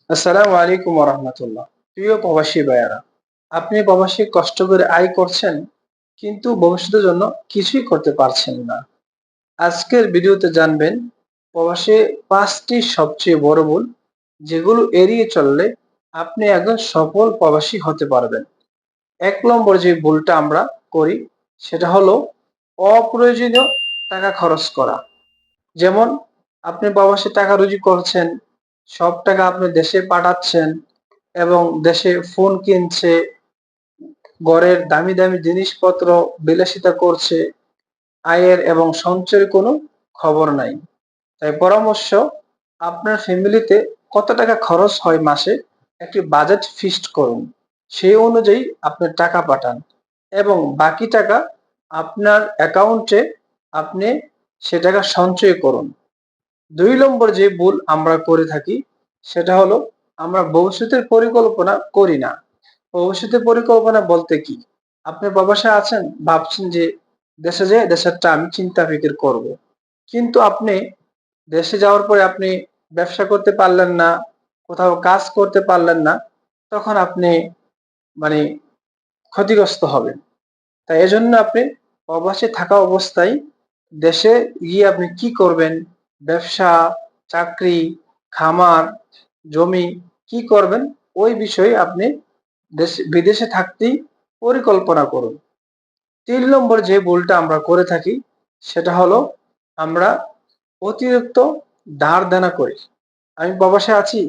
আসসালামু আলাইকুম রহমতুল্লাহ। প্রিয় প্রবাসী ভাইয়ারা, আপনি প্রবাসী কষ্ট করে আয় করছেন কিন্তু ভবিষ্যতের জন্য কিছুই করতে পারছেন না। আজকের ভিডিওতে জানবেন প্রবাসে 5টি সবচেয়ে বড় ভুল যেগুলো এড়িয়ে চললে আপনি একজন সফল প্রবাসী হতে পারবেন। 1 নম্বর যে ভুলটা আমরা করি সেটা হলো অপ্রয়োজনীয় টাকা খরচ করা। যেমন আপনি প্রবাসে টাকা রুজি করছেন, সব টাকা আপনি দেশে পাঠাচ্ছেন এবং দেশে ফোন কিনছে, ঘরের দামি দামি জিনিসপত্র বিলাসিতা করছে, আয়ের এবং সঞ্চয়ের কোনো খবর নাই। তাই পরামর্শ, আপনার ফ্যামিলিতে কত টাকা খরচ হয় মাসে একটি বাজেট ফিক্সড করুন। সেই অনুযায়ী আপনি টাকা পাঠান এবং বাকি টাকা আপনার অ্যাকাউন্টে আপনি সে টাকা সঞ্চয় করুন। 2 নম্বর যে ভুল আমরা করে থাকি সেটা হলো আমরা ভবিষ্যতের পরিকল্পনা করি না। ভবিষ্যতের পরিকল্পনা বলতে কি? আপনি প্রবাসে আছেন, ভাবছেন যে দেশে যেয়ে দেশেরটা আমি চিন্তা ফিকির করব। কিন্তু আপনি দেশে যাওয়ার পরে আপনি ব্যবসা করতে পারলেন না, কোথাও কাজ করতে পারলেন না, তখন আপনি মানে ক্ষতিগ্রস্ত হবেন। তাই এজন্য আপনি প্রবাসে থাকা অবস্থায় দেশে গিয়ে আপনি কি করবেন, ব্যবসা, চাকরি, খামার, জমি কি করবেন, ওই বিষয়ে আপনি বিদেশে থাকতেই পরিকল্পনা করুন। 3 নম্বর যে ভুলটা আমরা করে থাকি সেটা হলো আমরা অতিরিক্ত ধার দেনা করি। আমি প্রবাসে আছি,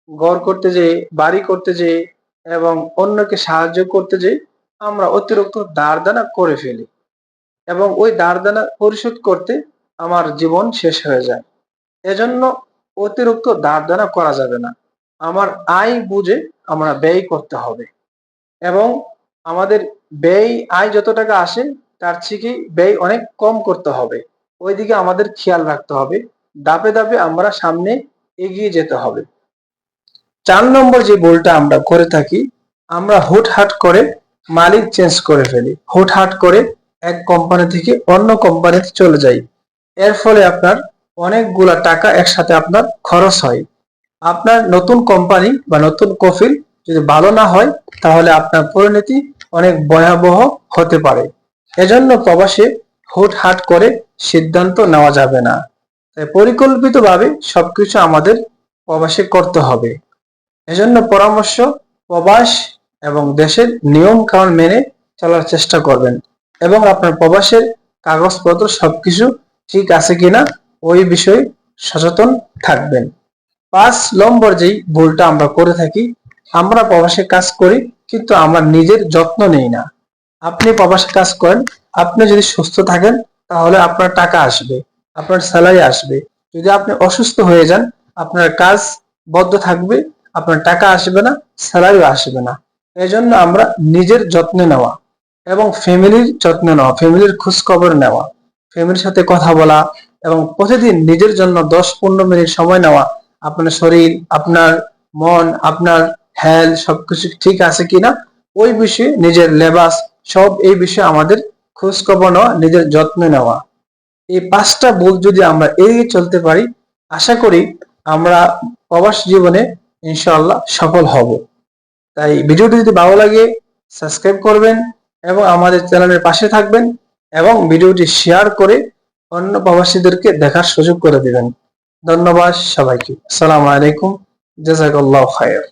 ঘর করতে যেয়ে, বাড়ি করতে যেয়ে এবং অন্যকে সাহায্য করতে যেয়ে আমরা অতিরিক্ত ধার দেনা করে ফেলি এবং ওই ধার দেনা পরিশোধ করতে আমার জীবন শেষ হয়ে যায়। এজন্য অতিরিক্ত ধার দেনা করা যাবে না। আমার আয় বুঝে আমরা ব্যয় করতে হবে এবং আমাদের আয় যত টাকা আসে তার থেকে ব্যয় অনেক কম করতে হবে। ওইদিকে আমাদের খেয়াল রাখতে হবে। ধাপে ধাপে আমরা সামনে এগিয়ে যেতে হবে। 4 নম্বর যে ভুলটা আমরা করে থাকি, আমরা হুটহাট করে মালিক চেঞ্জ করে ফেলি। হুটহাট করে এক কোম্পানি থেকে অন্য কোম্পানিতে চলে যাই। এর ফলে আপনার অনেকগুলা টাকা একসাথে আপনার খরচ হয়। আপনার নতুন কোম্পানি বা নতুন কফিল যদি ভালো না হয় তাহলে আপনার পরিণতি অনেক ভয়াবহ হতে পারে। এজন্য প্রবাসে হুটহাট করে সিদ্ধান্ত নেওয়া যাবে না। তাই পরিকল্পিতভাবে সবকিছু আমাদের প্রবাসে করতে হবে। এজন্য পরামর্শ, প্রবাস এবং দেশের নিয়ম কানুন মেনে চলার চেষ্টা করবেন এবং আপনার প্রবাসের কাগজপত্র সবকিছু ঠিক আছে কিনা ওই বিষয়ে সচেতন থাকবেন। 5 নম্বর যেই ভুলটা আমরা করে থাকি, আমরা প্রবাসে কাজ করি কিন্তু আমরা নিজের যত্ন নেই না। আপনি প্রবাসে কাজ করেন, আপনি যদি সুস্থ থাকেন তাহলে আপনার টাকা আসবে, আপনার স্যালারি আসবে। যদি আপনি অসুস্থ হয়ে যান, আপনার কাজ বন্ধ থাকবে, আপনার টাকা আসবে না, স্যালারিও আসবে না। এজন্য আমরা নিজের যত্ন নেওয়া এবং ফ্যামিলির যত্ন নেওয়া, ফ্যামিলির খোঁজ খবর নেওয়া, ফ্যামিলির সাথে কথা বলা এবং প্রতিদিন নিজের জন্য 10-15 মিনিট সময় নেওয়া, আপনার শরীর, আপনার মন, আপনার হেলথ সবকিছু ঠিক আছে কিনা ওই বিষয়ে, নিজের লেবাস সব এই বিষয়ে আমাদের খোঁজ খবর নেওয়া, নিজের যত্ন নেওয়া। এই 5টা ভুল যদি আমরা এড়িয়ে চলতে পারি, আশা করি আমরা প্রবাস জীবনে ইনশাআল্লাহ সফল হব। তাই ভিডিওটি যদি ভালো লাগে সাবস্ক্রাইব করবেন এবং আমাদের চ্যানেলের পাশে থাকবেন এবং ভিডিওটি শেয়ার করে অন্য প্রবাসীদেরকে দেখার সুযোগ করে দিবেন। ধন্যবাদ সবাইকে। আসসালামু আলাইকুম। জাযাকাল্লাহু খায়র।